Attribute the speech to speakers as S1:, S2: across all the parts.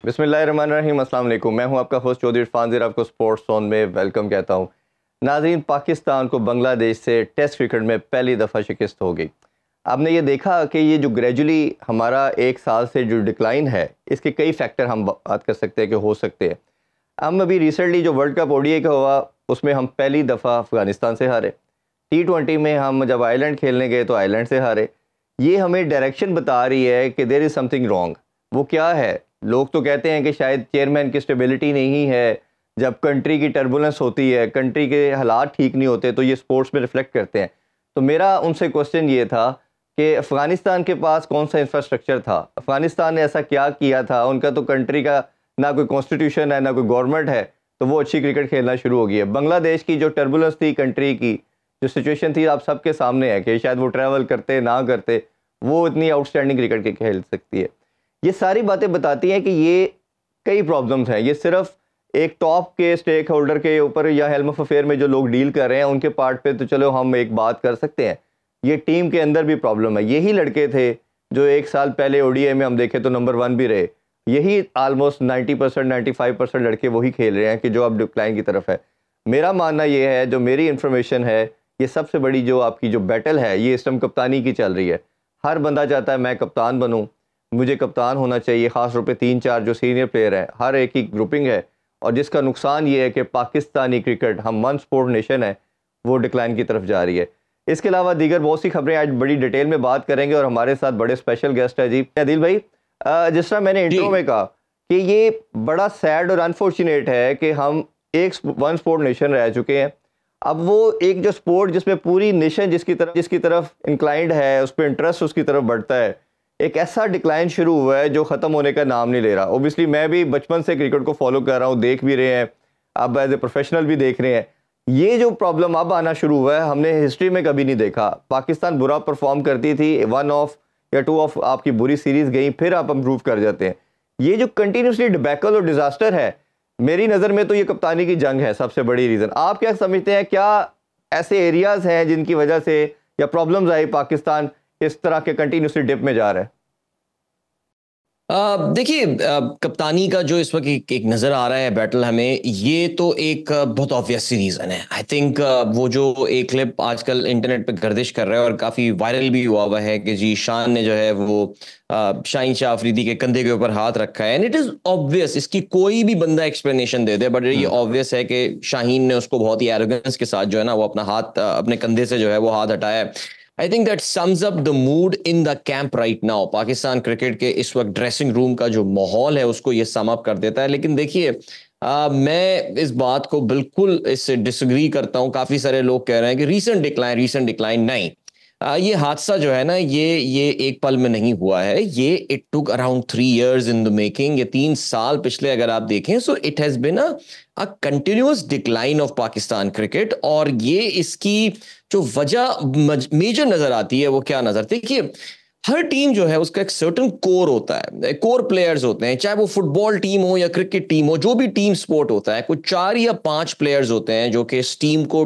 S1: बिस्मिल्लाहिर्रहमानिर्रहीम, अस्सलाम वालेकुम। मैं हूं आपका होस्ट चौधरी इरफान ज़ीर, आपको स्पोर्ट्स जोन में वेलकम कहता हूं। नाज़रीन, पाकिस्तान को बांग्लादेश से टेस्ट क्रिकेट में पहली दफ़ा शिकस्त हो गई। आपने ये देखा कि ये जो ग्रेजुअली हमारा एक साल से जो डिक्लाइन है, इसके कई फैक्टर हम बात कर सकते हैं कि हो सकते हैं। हम अभी रिसेंटली जो वर्ल्ड कप ओडीआई का हुआ, उसमें हम पहली दफ़ा अफ़गानिस्तान से हारे। T20 में हम जब आयरलैंड खेलने गए तो आयरलैंड से हारे। ये हमें डायरेक्शन बता रही है कि देयर इज़ समथिंग रॉन्ग। वो क्या है? लोग तो कहते हैं कि शायद चेयरमैन की स्टेबिलिटी नहीं है। जब कंट्री की टर्बुलेंस होती है, कंट्री के हालात ठीक नहीं होते, तो ये स्पोर्ट्स में रिफ्लेक्ट करते हैं। तो मेरा उनसे क्वेश्चन ये था कि अफ़गानिस्तान के पास कौन सा इंफ्रास्ट्रक्चर था? अफ़गानिस्तान ने ऐसा क्या किया था? उनका तो कंट्री का ना कोई कॉन्स्टिट्यूशन है, ना कोई गवर्नमेंट है, तो वो अच्छी क्रिकेट खेलना शुरू हो गई है। बांग्लादेश की जो टर्बुलेंस थी, कंट्री की जो सिचुएशन थी, आप सबके सामने है कि शायद वो ट्रैवल करते ना करते, वो इतनी आउटस्टैंडिंग क्रिकेट के खेल सकती है। ये सारी बातें बताती हैं कि ये कई प्रॉब्लम्स हैं। ये सिर्फ एक टॉप के स्टेक होल्डर के ऊपर या हेल्म ऑफ अफेयर में जो लोग डील कर रहे हैं उनके पार्ट पे तो चलो हम एक बात कर सकते हैं। ये टीम के अंदर भी प्रॉब्लम है। यही लड़के थे जो एक साल पहले ओडीआई में हम देखें तो नंबर 1 भी रहे। यही ऑलमोस्ट 90% 95% लड़के वही खेल रहे हैं कि जो अब डिक्लाइन की तरफ है। मेरा मानना ये है, जो मेरी इन्फॉर्मेशन है, ये सबसे बड़ी जो आपकी जो बैटल है, ये इस टाइम कप्तानी की चल रही है। हर बंदा चाहता है मैं कप्तान बनूं, मुझे कप्तान होना चाहिए। ख़ास तौर पे 3-4 जो सीनियर प्लेयर हैं, हर एक की ग्रुपिंग है। और जिसका नुकसान ये है कि पाकिस्तानी क्रिकेट, हम वन स्पोर्ट नेशन है, वो डिक्लाइन की तरफ जा रही है। इसके अलावा दीगर बहुत सी खबरें आज बड़ी डिटेल में बात करेंगे और हमारे साथ बड़े स्पेशल गेस्ट है जी आदिल भाई। जिस तरह मैंने इंट्रो में कहा कि ये बड़ा सैड और अनफॉर्चुनेट है कि हम एक वन स्पोर्ट नेशन रह चुके हैं। अब वो एक जो स्पोर्ट जिसमें पूरी नेशन जिसकी तरफ इंक्लाइंड है, उस पर इंटरेस्ट उसकी तरफ बढ़ता है, एक ऐसा डिक्लाइन शुरू हुआ है जो ख़त्म होने का नाम नहीं ले रहा। ओबियसली मैं भी बचपन से क्रिकेट को फॉलो कर रहा हूँ, देख भी रहे हैं, अब एज ए प्रोफेशनल भी देख रहे हैं। ये जो प्रॉब्लम अब आना शुरू हुआ है, हमने हिस्ट्री में कभी नहीं देखा। पाकिस्तान बुरा परफॉर्म करती थी, 1 ऑफ या 2 ऑफ आपकी बुरी सीरीज़ गई, फिर आप इम्प्रूव कर जाते हैं। ये जो कंटिन्यूसली डिबैकल और डिज़ास्टर है, मेरी नज़र में तो ये कप्तानी की जंग है सबसे बड़ी रीज़न। आप क्या समझते हैं, क्या ऐसे एरियाज़ हैं जिनकी वजह से या प्रॉब्लम्स आई, पाकिस्तान इस तरह के कंटिन्यूसली डिप में जा रहा है?
S2: देखिए, कप्तानी का जो इस वक्त एक नज़र आ रहा है बैटल हमें, ये तो एक बहुत ऑब्वियस रीज़न है। आई थिंक वो जो एक क्लिप आजकल इंटरनेट पे गर्दिश कर रहा है और काफ़ी वायरल भी हुआ है कि जी शान ने जो है वो शाहीन शाह अफरीदी के कंधे के ऊपर हाथ रखा है, एंड इट इज़ ऑब्वियस। इसकी कोई भी बंदा एक्सप्लेनेशन दे दे, बट ये ऑब्वियस है कि शाहीन ने उसको बहुत ही एरोगेंस के साथ जो है ना, वो अपना हाथ अपने कंधे से जो है वो हाथ हटाया है। I think that sums up the mood in the camp right now. Pakistan cricket के इस वक्त ड्रेसिंग रूम का जो माहौल है उसको ये सम अप कर देता है। लेकिन देखिए, मैं इस बात को बिल्कुल इससे डिसएग्री करता हूँ। काफी सारे लोग कह रहे हैं कि रीसेंट डिक्लाइन नहीं। ये हादसा जो है ना, ये एक पल में नहीं हुआ है। ये it took around 3 years in the making. ये 3 साल पिछले अगर आप देखें, so it has been a continuous decline of Pakistan cricket. और ये इसकी जो वजह मेजर नजर आती है वो क्या नजर, देखिए, हर टीम जो है उसका एक सर्टन कोर होता है, कोर प्लेयर्स होते हैं, चाहे वो फुटबॉल टीम हो या क्रिकेट टीम हो, जो भी टीम स्पोर्ट होता है, कुछ 4 या 5 प्लेयर्स होते हैं जो कि इस टीम को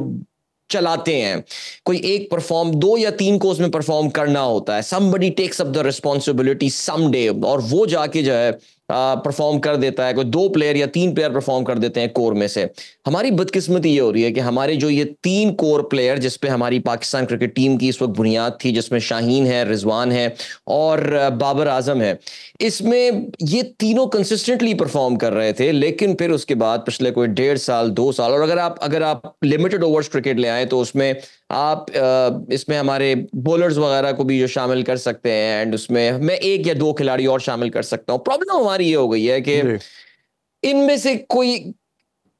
S2: चलाते हैं। कोई एक परफॉर्म, 2 या 3 को उसमें परफॉर्म करना होता है। Somebody takes up the responsibility someday, और वो जाके जो है परफॉर्म कर देता है। कोई 2 प्लेयर या 3 प्लेयर परफॉर्म कर देते हैं कोर में से। हमारी बदकिस्मती ये हो रही है कि हमारे जो ये 3 कोर प्लेयर जिस पे हमारी पाकिस्तान क्रिकेट टीम की इस वक्त बुनियाद थी, जिसमें शाहीन है, रिजवान है और बाबर आजम है, इसमें ये तीनों कंसिस्टेंटली परफॉर्म कर रहे थे। लेकिन फिर उसके बाद पिछले कोई 1.5 साल 2 साल, और अगर आप लिमिटेड ओवर्स क्रिकेट ले आए तो उसमें आप इसमें हमारे बॉलर्स वगैरह को भी जो शामिल कर सकते हैं, एंड उसमें मैं 1 या 2 खिलाड़ी और शामिल कर सकता हूँ। प्रॉब्लम हमारी ये हो गई है कि इनमें से कोई,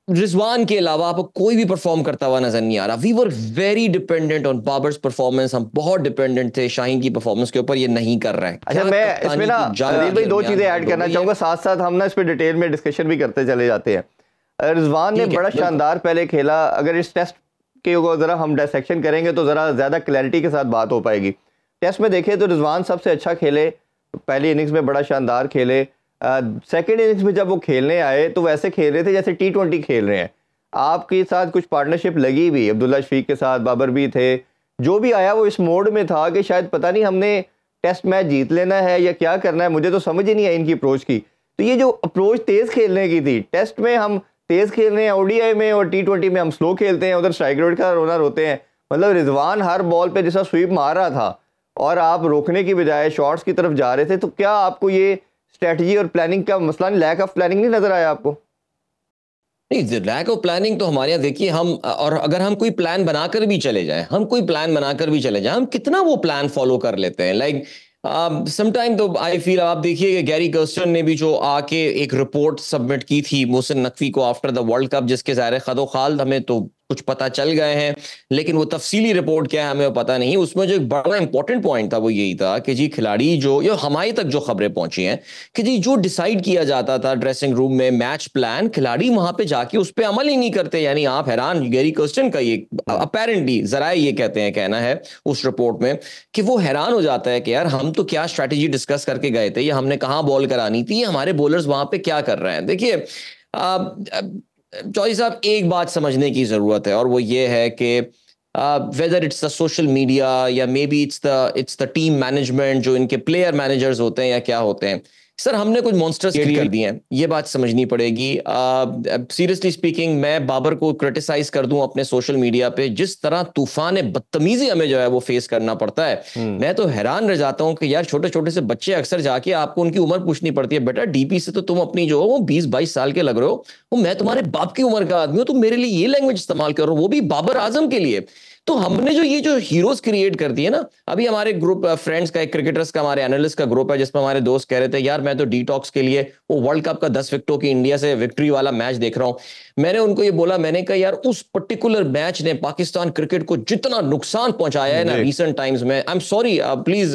S2: रिजवान के अलावा आपको कोई भी परफॉर्म करता हुआ नजर नहीं आ रहा। We were very dependent on Babar's performance. हम बहुत डिपेंडेंट थे शाहीन की परफॉर्मेंस के ऊपर। ये नहीं कर रहा है।
S1: अच्छा, मैं इसमें ना आदिल भाई 2 चीजें ऐड करना चाहूंगा, साथ साथ हम ना इस पे डिटेल में डिस्कशन भी करते चले जाते हैं। रिजवान ने बड़ा शानदार पहले खेला। अगर इस टेस्ट के ज़रा हम डायसेक्शन करेंगे तो ज़रा ज़्यादा क्लैरिटी के साथ बात हो पाएगी। टेस्ट में देखें तो रिजवान सबसे अच्छा खेले, पहली इनिंग्स में बड़ा शानदार खेले। सेकेंड इनिंग्स में जब वो खेलने आए तो वैसे खेल रहे थे जैसे T20 खेल रहे हैं। आपके साथ कुछ पार्टनरशिप लगी भी, अब्दुल्ला शफीक के साथ बाबर भी थे। जो भी आया वो इस मोड में था कि शायद पता नहीं हमने टेस्ट मैच जीत लेना है या क्या करना है, मुझे तो समझ ही नहीं आई इनकी अप्रोच की। तो ये जो अप्रोच तेज खेलने की थी, टेस्ट में हम तेज खेल रहे हैं, ओडीआई में और T20 में हम स्लो खेलते हैं, उधर स्ट्राइक रेट का रोना रोते हैं। मतलब रिजवान हर बॉल पे जैसा स्वीप मार रहा था और आप रोकने की बजाय शॉट्स की तरफ जा रहे थे, तो क्या आपको ये स्ट्रेटजी और प्लानिंग का मसला, लैक ऑफ प्लानिंग नहीं नजर आया आपको?
S2: नहीं, लैक ऑफ प्लानिंग तो हमारे यहाँ देखिए, हम और अगर हम कोई प्लान बनाकर भी चले जाएं, हम कितना वो प्लान फॉलो कर लेते हैं। लाइक समटाइम तो आई फील, आप देखिए कि गैरी कर्स्टन ने भी जो आके एक रिपोर्ट सबमिट की थी मोहसिन नकवी को आफ्टर द वर्ल्ड कप, जिसके ज़ाहिर खदो खाल हमें तो कुछ पता चल गए हैं, लेकिन वो तफसीली रिपोर्ट क्या है हमें पता नहीं। उसमें जो एक बड़ा इंपॉर्टेंट पॉइंट था वो यही था कि जी खिलाड़ी जो, या हमारे तक जो खबरें पहुंची हैं कि जी जो डिसाइड किया जाता था ड्रेसिंग रूम में मैच प्लान, खिलाड़ी वहां पे जाके उस पर अमल ही नहीं करते। यानी आप हैरान, गैरी कर्स्टन का ये अपेरेंटली जरा ये कहते हैं, कहना है उस रिपोर्ट में कि वो हैरान हो जाता है कि यार हम तो क्या स्ट्रैटेजी डिस्कस करके गए थे, या हमने कहाँ बॉल करानी थी, हमारे बॉलर्स वहां पे क्या कर रहे हैं। देखिए चौधरी साहब, एक बात समझने की जरूरत है और वो ये है कि whether it's the social media या may be it's the team management, जो इनके प्लेयर मैनेजर्स होते हैं या क्या होते हैं, सर हमने कुछ मॉन्स्टर्स क्रिएट कर दिए हैं, ये बात समझनी पड़ेगी। सीरियसली स्पीकिंग, मैं बाबर को क्रिटिसाइज कर दूं अपने सोशल मीडिया पे, जिस तरह तूफान बदतमीजी हमें जो है वो फेस करना पड़ता है, मैं तो हैरान रह जाता हूं कि यार छोटे छोटे से बच्चे अक्सर जाके आपको उनकी उम्र पूछनी पड़ती है, बेटा डीपी से तो तुम अपनी जो हो वो 20-22 साल के लग रहे हो, वो मैं तुम्हारे बाप की उम्र का आदमी हूं, तुम मेरे लिए ये लैंग्वेज इस्तेमाल करो, वो भी बाबर आजम के लिए। तो हमने जो ये जो हीरोज क्रिएट कर दिए ना, अभी हमारे ग्रुप फ्रेंड्स का, एक क्रिकेटर्स का, हमारे एनालिस्ट का ग्रुप है, जिसमें हमारे दोस्त कह रहे थे यार मैं तो डिटॉक्स के लिए वो वर्ल्ड कप का 10 विकेटों की इंडिया से विक्ट्री वाला मैच देख रहा हूं। मैंने उनको ये बोला, मैंने कहा यार उस पर्टिकुलर मैच ने पाकिस्तान क्रिकेट को जितना नुकसान पहुंचाया है ना रिसेंट टाइम्स में, आई एम सॉरी प्लीज,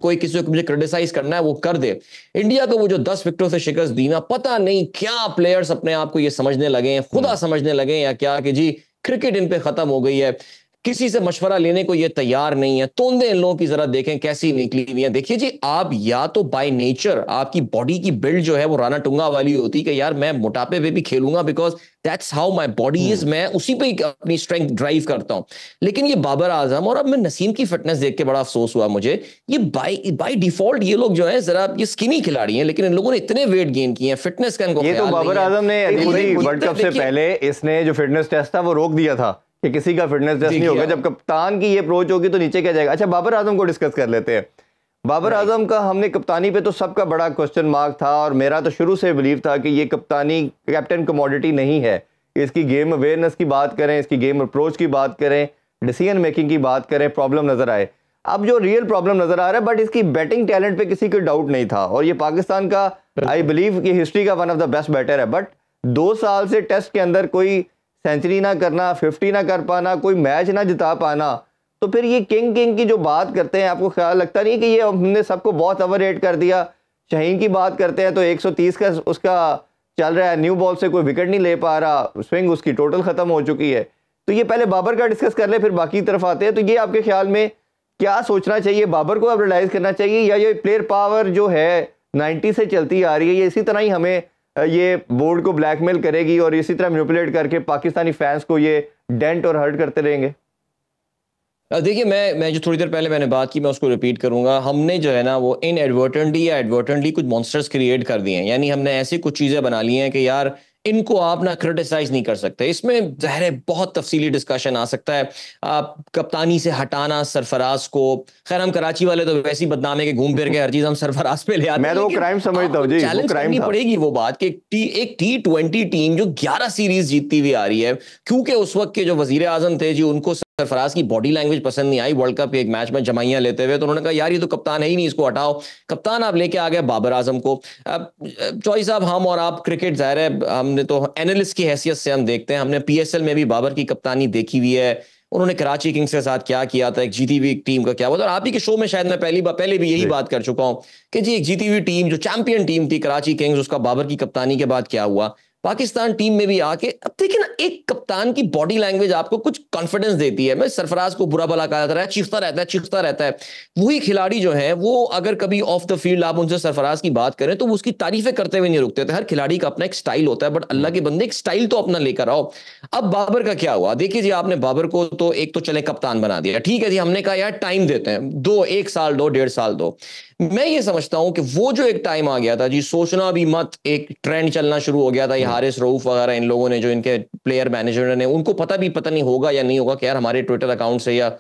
S2: कोई किसी को मुझे क्रिटिसाइज करना है वो कर दे, इंडिया को वो जो 10 विकेटों से शिकस्त दी ना, पता नहीं क्या प्लेयर्स अपने आप को ये समझने लगे हैं, खुदा समझने लगे हैं या क्या, कि जी क्रिकेट इन पे खत्म हो गई है, किसी से मशवरा लेने को ये तैयार नहीं है। तोंदे इन लोगों की जरा देखें कैसी निकली हुई है। देखिए जी, आप या तो बाय नेचर आपकी बॉडी की बिल्ड जो है वो राना टुंगा वाली होती है कि यार मैं मोटापे पे भी खेलूंगा because that's how my body is, मैं उसी पे अपनी स्ट्रेंथ ड्राइव करता हूं। लेकिन ये बाबर आजम और अब मैं नसीम की फिटनेस देख के बड़ा अफसोस हुआ मुझे, ये बाय डिफॉल्ट ये लोग जो है जरा ये स्किनी खिलाड़ी हैं, लेकिन इन लोगों ने इतने वेट गेन किए हैं, फिटनेस का इनको
S1: ये तो बाबर आजम ने वर्ल्ड कप से पहले इसने जो फिटनेस टेस्ट था वो रोक दिया था कि किसी का फिटनेस टेस्ट नहीं होगा, जब कप्तान की ये अप्रोच होगी तो नीचे क्या जाएगा। अच्छा, बाबर आजम को डिस्कस कर लेते हैं। बाबर आजम का हमने कप्तानी पे तो सबका बड़ा क्वेश्चन मार्क था, और मेरा तो शुरू से बिलीव था कि ये कप्तानी कैप्टन कमोडिटी नहीं है। इसकी गेम अवेयरनेस की बात करें, इसकी गेम अप्रोच की बात करें, डिसीजन मेकिंग की बात करें, प्रॉब्लम नजर आए। अब जो रियल प्रॉब्लम नजर आ रहा है, बट इसकी बैटिंग टैलेंट पे किसी को डाउट नहीं था, और ये पाकिस्तान का आई बिलीव की हिस्ट्री का one of the best batter है। बट 2 साल से टेस्ट के अंदर कोई सेंचुरी ना करना, 50 ना कर पाना, कोई मैच ना जिता पाना, तो फिर ये किंग की जो बात करते हैं, आपको ख्याल लगता नहीं कि ये हमने सबको बहुत ओवररेट कर दिया? शाहीन की बात करते हैं तो 130 का उसका चल रहा है, न्यू बॉल से कोई विकेट नहीं ले पा रहा, स्विंग उसकी टोटल खत्म हो चुकी है। तो ये पहले बाबर का डिस्कस कर ले, फिर बाकी तरफ आते हैं। तो ये आपके ख्याल में क्या सोचना चाहिए? बाबर को अब रियलाइज करना चाहिए, या ये प्लेयर पावर जो है 90 से चलती आ रही है, ये इसी तरह ही हमें ये बोर्ड को ब्लैकमेल करेगी और इसी तरह मैनिपुलेट करके पाकिस्तानी फैंस को ये डेंट और हर्ट करते रहेंगे?
S2: देखिए, मैं जो थोड़ी देर पहले मैंने बात की, मैं उसको रिपीट करूंगा। हमने जो है ना वो इनएडवर्टेंटली या एडवर्टेंटली कुछ मॉन्स्टर्स क्रिएट कर दिए हैं, यानी हमने ऐसी कुछ चीजें बना ली हैं कि यार इनको आप ना क्रिटिसाइज नहीं कर सकते। इसमें ज़ाहिर है बहुत तफसीली डिस्कशन आ सकता है। आप कप्तानी से हटाना सरफराज को, खैर हम कराची वाले तो वैसे ही बदनाम है कि घूम फिर के हर चीज हम सरफराज पे ले आते हैं।
S1: मैं तो क्राइम समझता हूं जी, वो क्राइम था।
S2: पड़ेगी वो बात कि एक T20 टीम जो 11 सीरीज जीतती हुई आ रही है, क्योंकि उस वक्त के जो वजीर आजम थे जी, उनको सरफराज की बॉडी लैंग्वेज पसंद नहीं आई वर्ल्ड कप के एक मैच में जमाइयां लेते हुए, तो उन्होंने कहा यार ये तो कप्तान है ही नहीं, इसको हटाओ। कप्तान आप लेके आ गए बाबर आजम को। अब चौधरी साहब, हम और आप क्रिकेट ज़ाहिर है हमने तो एनालिस्ट की हैसियत से हम देखते हैं, हमने PSL में भी बाबर की कप्तानी देखी हुई है, उन्होंने कराची किंग्स के साथ क्या किया था, एक जीती हुई टीम का क्या हुआ था। और आप ही के शो में शायद मैं पहले भी यही बात कर चुका हूं कि जी एक जीती हुई टीम जो चैंपियन टीम थी कराची किंग्स, उसका बाबर की कप्तानी के बाद क्या हुआ। पाकिस्तान टीम में भी आके अब देखिए ना, एक कप्तान की बॉडी लैंग्वेज आपको कुछ कॉन्फिडेंस देती है। मैं सरफराज को बुरा भला कहा जाता है, चीखता रहता है। वही खिलाड़ी जो है वो अगर कभी ऑफ द फील्ड आप उनसे सरफराज की बात करें तो वो उसकी तारीफें करते हुए नहीं रुकते थे। हर खिलाड़ी का अपना एक स्टाइल होता है, बट अल्लाह के बंदे एक स्टाइल तो अपना लेकर आओ। अब बाबर का क्या हुआ, देखिए जी, आपने बाबर को तो एक तो चले कप्तान बना दिया, ठीक है जी, हमने कहा यार टाइम देते हैं, 1 साल दो, 1.5 साल दो। मैं ये समझता हूं कि वो जो एक टाइम आ गया था जी, सोचना भी मत, एक ट्रेंड चलना शुरू हो गया था, ये हारिस रऊफ वगैरह इन लोगों ने, जो इनके प्लेयर मैनेजर ने, उनको पता नहीं होगा या नहीं होगा कि यार हमारे ट्विटर अकाउंट से या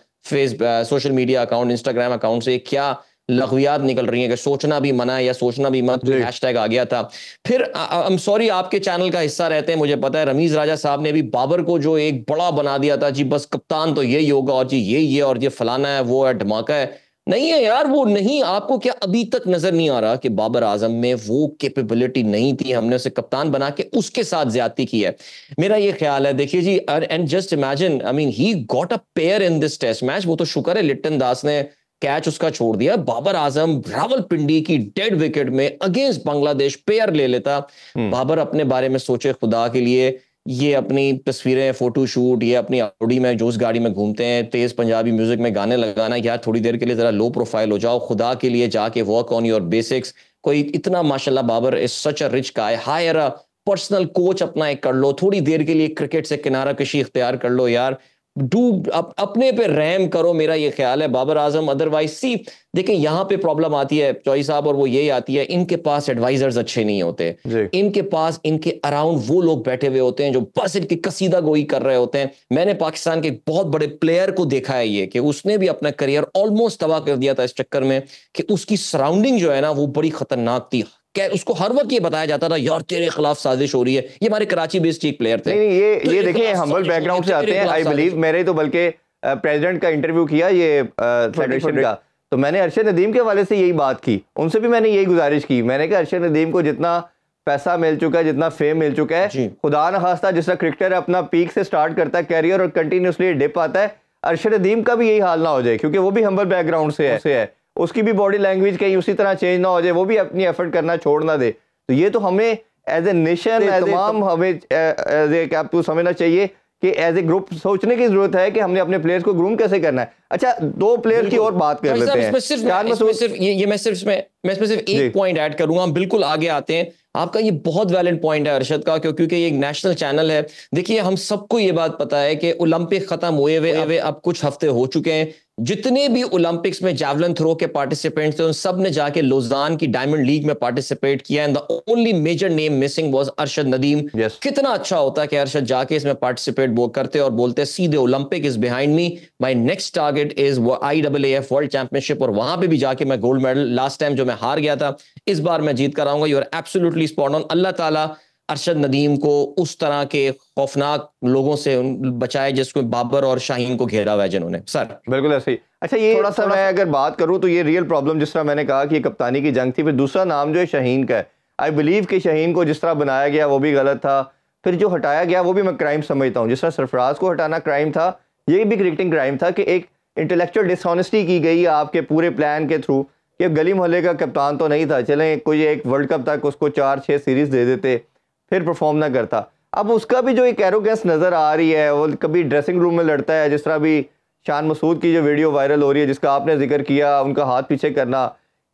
S2: social media account, Instagram account से क्या लघवियात निकल रही है कि सोचना भी मना है या सोचना भी मत, कोई हैशटैग आ गया था। फिर आई एम सॉरी, आपके चैनल का हिस्सा रहते हैं, मुझे पता है रमीज राजा साहब ने भी बाबर को जो एक बड़ा बना दिया था जी, बस कप्तान तो यही होगा और जी ये और ये फलाना है, वो है, धमाका है। नहीं है यार, वो नहीं। आपको क्या अभी तक नजर नहीं आ रहा कि बाबर आजम में वो कैपेबिलिटी नहीं थी, हमने उसे कप्तान बना के उसके साथ ज्यादती की है? मेरा ये ख्याल है, देखिए जी, and just imagine, I mean he got a pair in this test match. वो तो शुक्र है लिट्टन दास ने कैच उसका छोड़ दिया। बाबर आजम रावलपिंडी की डेड विकेट में अगेंस्ट बांग्लादेश पेयर ले लेता। बाबर अपने बारे में सोचे खुदा के लिए, ये अपनी तस्वीरें, फोटो शूट, ये अपनी ऑडी में जो उस गाड़ी में घूमते हैं, तेज पंजाबी म्यूजिक में गाने लगाना, यार थोड़ी देर के लिए जरा लो प्रोफाइल हो जाओ, खुदा के लिए जाके वर्क ऑन योर बेसिक्स। कोई इतना माशाल्लाह, Babar is such a rich guy, hire a personal coach अपना एक कर लो, थोड़ी देर के लिए क्रिकेट से किनारा कशी इख्तियार कर लो यार, डू अपने पे रहम करो, मेरा ये ख्याल है बाबर आजम। अदरवाइज सी, देखिए यहाँ पे प्रॉब्लम आती है चौई साहब, और वो यही आती है, इनके पास एडवाइजर्स अच्छे नहीं होते, इनके पास इनके अराउंड वो लोग बैठे हुए होते हैं जो बस इनकी कसीदा गोई कर रहे होते हैं। मैंने पाकिस्तान के एक बहुत बड़े प्लेयर को देखा है ये, कि उसने भी अपना करियर ऑलमोस्ट तबाह कर दिया था इस चक्कर में कि उसकी सराउंडिंग जो है ना वो बड़ी खतरनाक थी। उसको हर वक्त ये बताया जाता था यार तेरे खिलाफ साजिश हो रही है। ये हमारे कराची बेस्ड एक प्लेयर थे।
S1: नहीं, ये देखिए हम्बल बैकग्राउंड से आते हैं, आई बिलीव। मेरे तो बल्कि प्रेसिडेंट का इंटरव्यू किया ये फेडरेशन का, तो मैंने अरशद नदीम के हवाले से यही बात की, उनसे भी मैंने यही गुजारिश की। मैंने कहा अरशद नदीम को जितना पैसा मिल चुका है, जितना फेम मिल चुका है, खुदा न खास्ता जिस तरह क्रिकेटर अपना पीक से स्टार्ट करता है कैरियर और कंटिन्यूसली डिप आता है, अरशद नदीम का भी यही हाल ना हो जाए, क्योंकि वो भी हम्बल बैकग्राउंड से है, उसकी भी बॉडी लैंग्वेज कहीं उसी तरह चेंज ना हो जाए, वो भी अपनी एफर्ट करना छोड़ ना दे। तो ये तो हमें एज ए नेशन, तमाम हमें एज ए आपको समझना चाहिए कि एज ए ग्रुप सोचने की जरूरत है कि हमने अपने प्लेयर्स को ग्रूम कैसे करना है। अच्छा, दो प्लेयर की और बात कर लेते हैं।
S2: मैं सिर्फ एक पॉइंट ऐड करूंगा, हम बिल्कुल आगे आते हैं। आपका ये बहुत वैलिड पॉइंट है अरशद का, क्योंकि ये एक नेशनल चैनल है। देखिए हम सबको ये बात पता है कि ओलंपिक खत्म हुए हुए अब कुछ हफ्ते हो चुके हैं। जितने भी ओलंपिक्स में जावलिन थ्रो के पार्टिसिपेंट्स थे, उन सब ने जाके लुज़ान की डायमंड लीग में पार्टिसिपेट किया, and the only major name missing was Arshad Nadeem. कितना अच्छा होता है कि अरशद जाके इसमें पार्टिसिपेट करते और बोलते सीधे Olympic is behind me, my next target is IAAF world championship, और वहां पे भी जाके मैं गोल्ड मेडल, लास्ट टाइम जो मैं हार गया था इस बार मैं जीत कर आऊंगा। You are absolutely spot on. अल्लाह ताला अरशद नदीम को उस तरह के खौफनाक लोगों से बचाए जिसको बाबर और शाहीन को घेरा हुआ है जिन्होंने। सर
S1: बिल्कुल ऐसे ही। अच्छा, ये थोड़ा सा मैं अगर बात करूं तो ये रियल प्रॉब्लम, जिस तरह मैंने कहा कि कप्तानी की जंग थी, फिर दूसरा नाम जो है शाहीन का है। आई बिलीव कि शाहीन को जिस तरह बनाया गया वो भी गलत था, फिर जो हटाया गया वो भी मैं क्राइम समझता हूँ। जिस तरह सरफराज को हटाना क्राइम था, ये भी क्रिकेटिंग क्राइम था कि एक इंटेलेक्चुअल डिसऑनेस्टी की गई आपके पूरे प्लान के थ्रू, कि गली मोहल्ले का कप्तान तो नहीं था, चलें कोई एक वर्ल्ड कप तक उसको 4-6 सीरीज दे देते, फिर परफॉर्म ना करता। अब उसका भी जो एक एरोगेंस नज़र आ रही है, वो कभी ड्रेसिंग रूम में लड़ता है, जिस तरह भी शान मसूद की जो वीडियो वायरल हो रही है जिसका आपने जिक्र किया, उनका हाथ पीछे करना,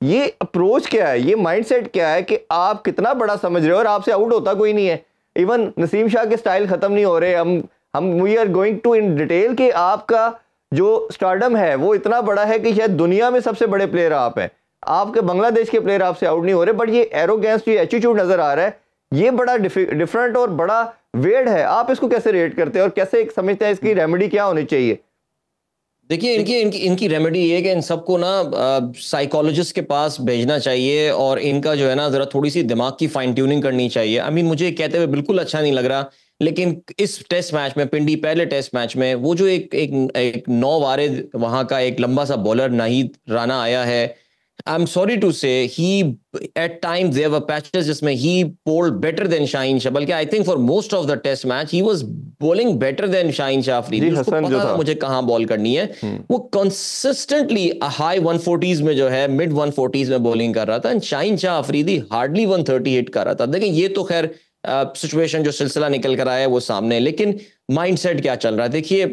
S1: ये अप्रोच क्या है, ये माइंडसेट क्या है कि आप कितना बड़ा समझ रहे हो और आपसे आउट होता कोई नहीं है। इवन नसीम शाह के स्टाइल ख़त्म नहीं हो रहे। हम we are going to in detail कि आपका जो स्टारडम है वो इतना बड़ा है कि शायद दुनिया में सबसे बड़े प्लेयर आप हैं, आपके बांग्लादेश के प्लेयर आपसे आउट नहीं हो रहे, बट ये एरोगेंस, ये एटीट्यूड नज़र आ रहा है, ये बड़ा डिफरेंट और बड़ा वेड है। आप इसको कैसे रेट करते हैं और कैसे समझते हैं इसकी रेमेडी क्या होनी चाहिए?
S2: देखिए इनकी रेमेडी ये है कि इन सबको ना साइकोलॉजिस्ट के पास भेजना चाहिए, और इनका जो है ना जरा थोड़ी सी दिमाग की फाइन ट्यूनिंग करनी चाहिए। आई मीन मुझे कहते हुए बिल्कुल अच्छा नहीं लग रहा, लेकिन इस टेस्ट मैच में, पिंडी पहले टेस्ट मैच में, वो जो एक नौ वारिद वहां का एक लंबा सा बॉलर नाहिद राना आया है, I am sorry to say he at times there were patches जिसमें he bowled better than Shaheen Shah, बल्कि I think for most of the test match he was bowling better than Shaheen Shah Afridi. उसको पता था मुझे कहां बॉल करनी है। वो कंसिस्टेंटली हाई 140s में जो है, मिड 140s में बॉलिंग कर रहा था, and Shaheen Shah Afridi hardly 130 hit कर रहा था। देखिए ये तो खैर सिचुएशन जो सिलसिला निकल कर आया है वो सामने, लेकिन माइंडसेट क्या चल रहा है? देखिए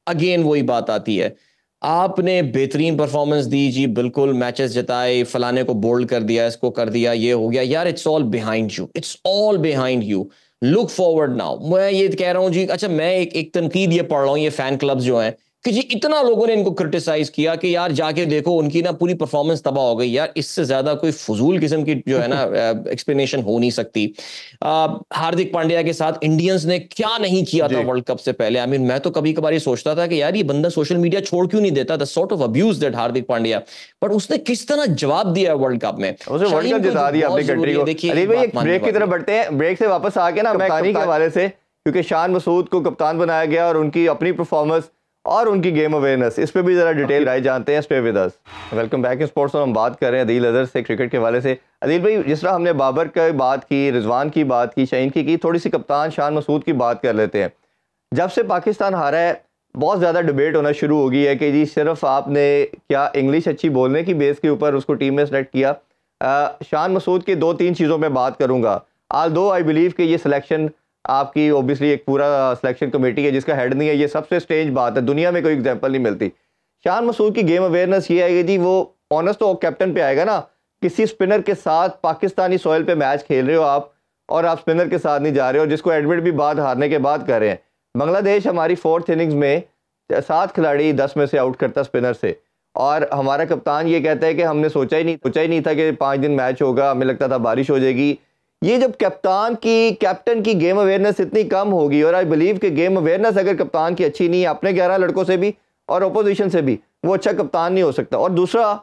S2: अगेन वही बात आती है, आपने बेहतरीन परफॉर्मेंस दी जी, बिल्कुल मैचेस जिताए, फलाने को बोल्ड कर दिया, इसको कर दिया, ये हो गया यार, it's all behind you, it's all behind you, look forward now. मैं ये कह रहा हूं जी, अच्छा मैं एक तनकीद ये पढ़ रहा हूं, ये फैन क्लब्स जो हैं, कि जी इतना लोगों ने इनको क्रिटिसाइज किया कि यार जाके देखो उनकी ना पूरी परफॉर्मेंस तबाह हो गई। यार इससे ज्यादा कोई फजूल किस्म की जो है ना एक्सप्लेनेशन हो नहीं सकती। हार्दिक पांड्या के साथ इंडियंस ने क्या नहीं किया था वर्ल्ड कप से पहले। आई मीन मैं तो कभी कभार ये सोचता था कि यार ये बंदा सोशल मीडिया छोड़ क्यों नहीं देता, the sort of abuse that Hardik Pandya, but उसने किस तरह जवाब दिया है वर्ल्ड कप में।
S1: उसे वर्ल्ड कप जिता दिया अपनी कंट्री को। अली भाई एक ब्रेक की तरफ बढ़ते हैं, ब्रेक से वापस आके ना मैं कप्तानी के हवाले से, क्योंकि शान मसूद को कप्तान बनाया गया और उनकी अपनी परफॉर्मेंस और उनकी गेम अवेयरनेस, इस पे भी जरा डिटेल राय जानते हैं। Stay with us. Welcome back in sports. हम बात कर रहे हैं अदील अजहर से क्रिकेट के हवाले से। अदील भाई, जिस तरह हमने बाबर की बात की, रिजवान की बात की, शहीन की, थोड़ी सी कप्तान शान मसूद की बात कर लेते हैं। जब से पाकिस्तान हारा है बहुत ज़्यादा डिबेट होना शुरू हो गई है कि जी सिर्फ आपने क्या इंग्लिश अच्छी बोलने की बेस के ऊपर उसको टीम में सेलेक्ट किया। शान मसूद की 2-3 चीज़ों में बात करूँगा। आल्दो आई बिलीव कि ये सिलेक्शन आपकी ओबियसली एक पूरा सिलेक्शन कमेटी है जिसका हेड नहीं है, ये सबसे स्ट्रेंज बात है, दुनिया में कोई एग्जांपल नहीं मिलती। शान मसूद की गेम अवेयरनेस ये है कि जी वो ऑनर्स तो कैप्टन पे आएगा ना, किसी स्पिनर के साथ पाकिस्तानी सॉइल पे मैच खेल रहे हो आप और आप स्पिनर के साथ नहीं जा रहे हो, जिसको एडमिट भी बाद हारने के बाद कर रहे हैं। बांग्लादेश हमारी 4th इनिंग्स में 7 खिलाड़ी 10 में से आउट करता स्पिनर से, और हमारा कप्तान ये कहता है कि हमने सोचा ही नहीं था कि 5 दिन मैच होगा, हमें लगता था बारिश हो जाएगी। ये जब कैप्टन की गेम अवेयरनेस इतनी कम होगी, और आई बिलीव कि गेम अवेयरनेस अगर कप्तान की अच्छी नहीं है, अपने 11 लड़कों से भी और अपोजिशन से भी, वो अच्छा कप्तान नहीं हो सकता। और दूसरा,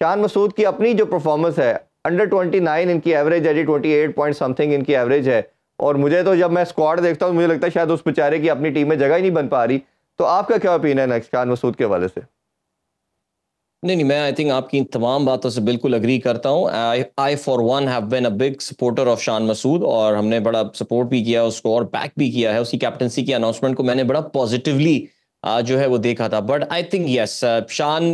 S1: शान मसूद की अपनी जो परफॉर्मेंस है, अंडर 29 इनकी एवरेज है जी, 28 पॉइंट समथिंग इनकी एवरेज है। और मुझे तो जब मैं स्क्वाड देखता हूँ मुझे लगता है शायद उस बेचारे की अपनी टीम में जगह ही नहीं बन पा रही। तो आपका क्या ओपिनियन है शान मसूद के हवाले से?
S2: नहीं, मैं आई थिंक आपकी तमाम बातों से बिल्कुल अग्री करता हूँ। I for one have been a big supporter of Shan Masood, और हमने बड़ा सपोर्ट भी किया उसको और बैक भी किया है। उसकी कैप्टनसी की अनाउंसमेंट को मैंने बड़ा पॉजिटिवली जो है वो देखा था। बट आई थिंक यस, शान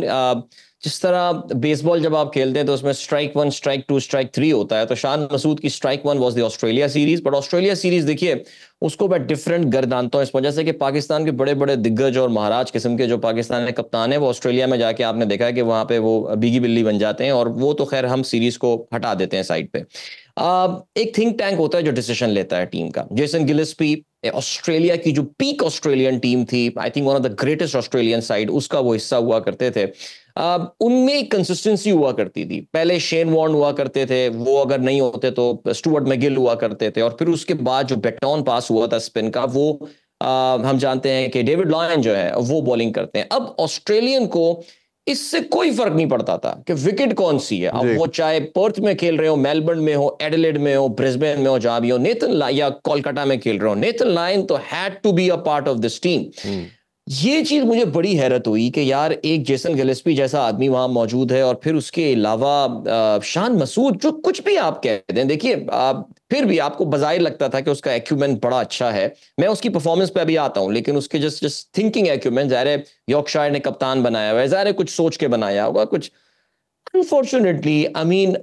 S2: जिस तरह बेसबॉल जब आप खेलते हैं तो उसमें स्ट्राइक 1, स्ट्राइक 2, स्ट्राइक 3 होता है, तो शान मसूद की strike 1 was the Australia series. But Australia series देखिए उसको मैं डिफरेंट गर्दानता हूं इस वजह से कि पाकिस्तान के बड़े बड़े दिग्गज और महाराज किस्म के जो पाकिस्तान के कप्तान है वो ऑस्ट्रेलिया में जाके आपने देखा है कि वहां पे वो बीगी बिल्ली बन जाते हैं, और वो तो खैर हम सीरीज को हटा देते हैं साइड पे। एक थिंक टैंक होता है जो डिसीजन लेता है टीम का। जेसन गिलेस्पी ऑस्ट्रेलिया की जो पीक ऑस्ट्रेलियन टीम थी, I think one of the greatest Australian side, उसका वो हिस्सा हुआ करते थे। उनमें कंसिस्टेंसी हुआ करती थी। पहले शेन वॉर्न हुआ करते थे, वो अगर नहीं होते तो स्टुअर्ट मैगिल हुआ करते थे, और फिर उसके बाद जो बैटन पास हुआ था स्पिन का, वो हम जानते हैं कि डेविड लॉयन जो है वो बॉलिंग करते हैं। अब ऑस्ट्रेलियन को इससे कोई फर्क नहीं पड़ता था कि विकेट कौन सी है। अब वो चाहे पर्थ में खेल रहे हो, मेलबर्न में हो, एडिलेड में हो, ब्रिस्बेन में हो, जहां भी हो, या कोलकाता में खेल रहे हो, नेथन लायन तो had to be a part of this team. ये चीज मुझे बड़ी हैरत हुई कि यार एक जेसन गिलेस्पी जैसा आदमी वहां मौजूद है, और फिर उसके अलावा शान मसूद, जो कुछ भी आप कहते हैं, देखिए फिर भी आपको बजाय लगता था कि उसका एक्यूमेंट बड़ा अच्छा है। मैं उसकी परफॉर्मेंस पे अभी आता हूं, लेकिन उसके जस्ट थिंकिंग एक्यूमेंट, ज़ाहिर है यॉर्कशायर ने कप्तान बनाया हुआ है, ज़ाहिर है कुछ सोच के बनाया होगा कुछ। अनफॉर्चुनेटली आई मीन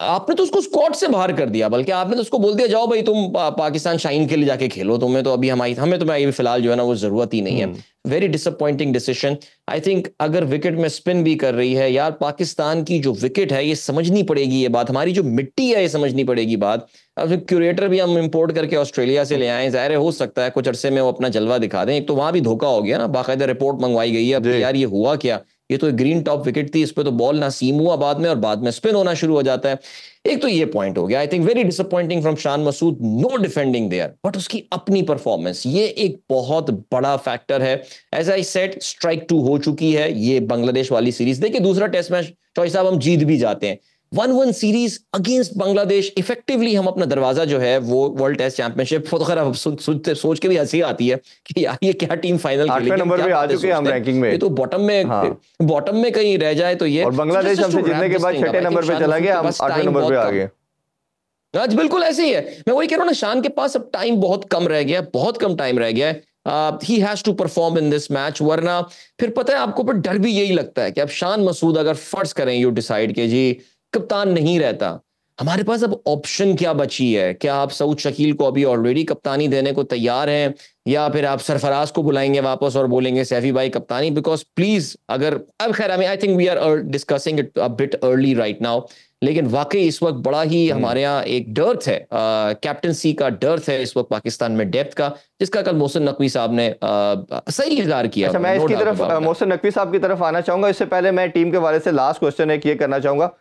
S2: आपने तो उसको स्क्वाड से बाहर कर दिया, बल्कि आपने तो उसको बोल दिया जाओ भाई तुम पाकिस्तान शाइन के लिए जाके खेलो, तुम्हें तो अभी हमें तो अभी फिलहाल जो है ना वो जरूरत ही नहीं है। Very disappointing decision. I think अगर विकेट में स्पिन भी कर रही है, यार पाकिस्तान की जो विकेट है ये समझनी पड़ेगी ये बात, हमारी जो मिट्टी है ये समझनी पड़ेगी बात। अब क्यूरेटर भी हम इंपोर्ट करके ऑस्ट्रेलिया से ले आए, जाहिर हो सकता है कुछ अरसे में वो अपना जलवा दिखा दें। एक तो वहां भी धोखा हो गया ना, बाकायदा रिपोर्ट मंगवाई गई है अब यार ये हुआ क्या, ये तो ग्रीन टॉप विकेट थी, इस पे तो बॉल ना सीम हुआ बाद में, और बाद में स्पिन होना शुरू हो जाता है। एक तो ये पॉइंट हो गया। I think very disappointing from Shan Masood, no defending there, but उसकी अपनी परफॉर्मेंस ये एक बहुत बड़ा फैक्टर है। एज आई सेड, स्ट्राइक 2 हो चुकी है ये बांग्लादेश वाली सीरीज। देखिए दूसरा टेस्ट मैच चौधरी साहब हम जीत भी जाते हैं, 1-1 सीरीज अगेंस्ट बांग्लादेश, इफेक्टिवली हम अपना दरवाजा जो है वो वर्ल्ड टेस्ट चैंपियनशिप, सोच के भी हंसी आती है कि यार ये क्या टीम फाइनल खेलेगी,
S1: 8वें नंबर पे आ चुके हैं हम रैंकिंग में,
S2: ये तो बॉटम में कहीं रह जाए तो ये,
S1: और बांग्लादेश हमसे जीतने के बाद 6ठे नंबर पे चला गया, हम 8वें नंबर पे आ गए।
S2: आज बिल्कुल ऐसे ही है, मैं वही कह रहा हूँ ना, शान के पास अब टाइम बहुत कम रह गया है, बहुत कम टाइम रह गया है। He has to perform in this match, वरना फिर पता है आपको, पर डर भी यही लगता है कि अब शान मसूद अगर फर्ज करें यू डिसाइड के जी कप्तान नहीं रहता, हमारे पास अब ऑप्शन क्या बची है? क्या आप सऊद शकील को अभी ऑलरेडी कप्तानी देने को तैयार हैं, या फिर आप सरफराज को बुलाएंगे वापस और बोलेंगे सैफी भाई कप्तानी? बिकॉज प्लीज, अगर अब खैर I think we are discussing it a bit early right now, लेकिन वाकई इस वक्त बड़ा ही हमारे यहाँ एक डर्थ है, कैप्टनसी का डर्थ है इस वक्त पाकिस्तान में, डेप्थ का, जिसका कल मोहसिन नकवी साहब ने सही इजहार किया।
S1: अच्छा, मैं इसकी तरफ मोहसिन नकवी साहब की तरफ आना चाहूंगा। इससे पहले मैं टीम के वाले से लास्ट क्वेश्चन एक ये करना चाहूंगा।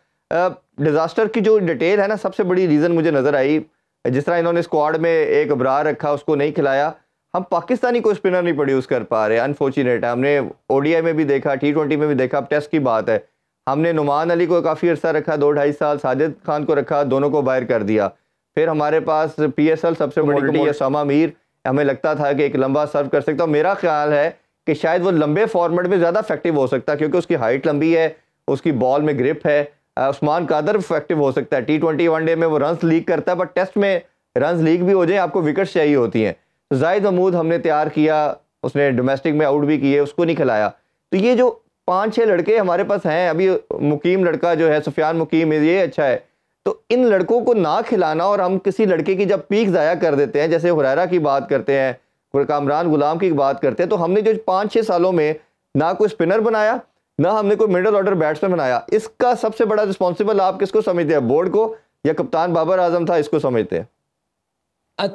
S1: डिजास्टर की जो डिटेल है ना, सबसे बड़ी रीजन मुझे नजर आई, जिस तरह इन्होंने स्क्वाड में एक अबरार रखा, उसको नहीं खिलाया। हम पाकिस्तानी कोई स्पिनर नहीं प्रोड्यूस कर पा रहे, अनफॉर्चुनेट है। हमने ओडीआई में भी देखा, T20 में भी देखा, अब टेस्ट की बात है। हमने नुमान अली को काफ़ी अर्सा रखा, 2-2.5 साल, साजिद खान को रखा, दोनों को बाहर कर दिया। फिर हमारे पास PSL सबसे बड़ी कमोडिटी उसामा मीर, हमें लगता था कि एक लंबा सर्व कर सकता। मेरा ख्याल है कि शायद वो लंबे फॉर्मेट में ज़्यादा इफेक्टिव हो सकता है, क्योंकि उसकी हाइट लंबी है, उसकी बॉल में ग्रिप है। उस्मान कादर इफेक्टिव हो सकता है, T20 वनडे में वो रन्स लीक करता है, बट टेस्ट में रन्स लीक भी हो जाए, आपको विकेट्स चाहिए होती हैं। तो जाहिद महमूद हमने तैयार किया, उसने डोमेस्टिक में आउट भी किए, उसको नहीं खिलाया। तो ये जो 5-6 लड़के हमारे पास हैं, अभी मुकीम लड़का जो है सुफियान मुकीम, ये अच्छा है। तो इन लड़कों को ना खिलाना और हम किसी लड़के की जब पीक ज़ाया कर देते हैं, जैसे हुरैरा की बात करते हैं, कामरान गुलाम की बात करते हैं, तो हमने जो 5-6 सालों में ना कोई स्पिनर बनाया, ना हमने कोई मिडल ऑर्डर बैट्समैन बनाया। इसका सबसे बड़ा रिस्पॉन्सिबल आप किसको समझते हैं, बोर्ड को या कप्तान बाबर आजम था, इसको समझते हैं?
S2: आई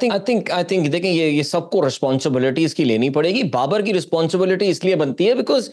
S2: थिंक देखें, ये सबको रिस्पॉन्सिबिलिटी इसकी लेनी पड़ेगी। बाबर की रिस्पॉन्सिबिलिटी इसलिए बनती है बिकॉज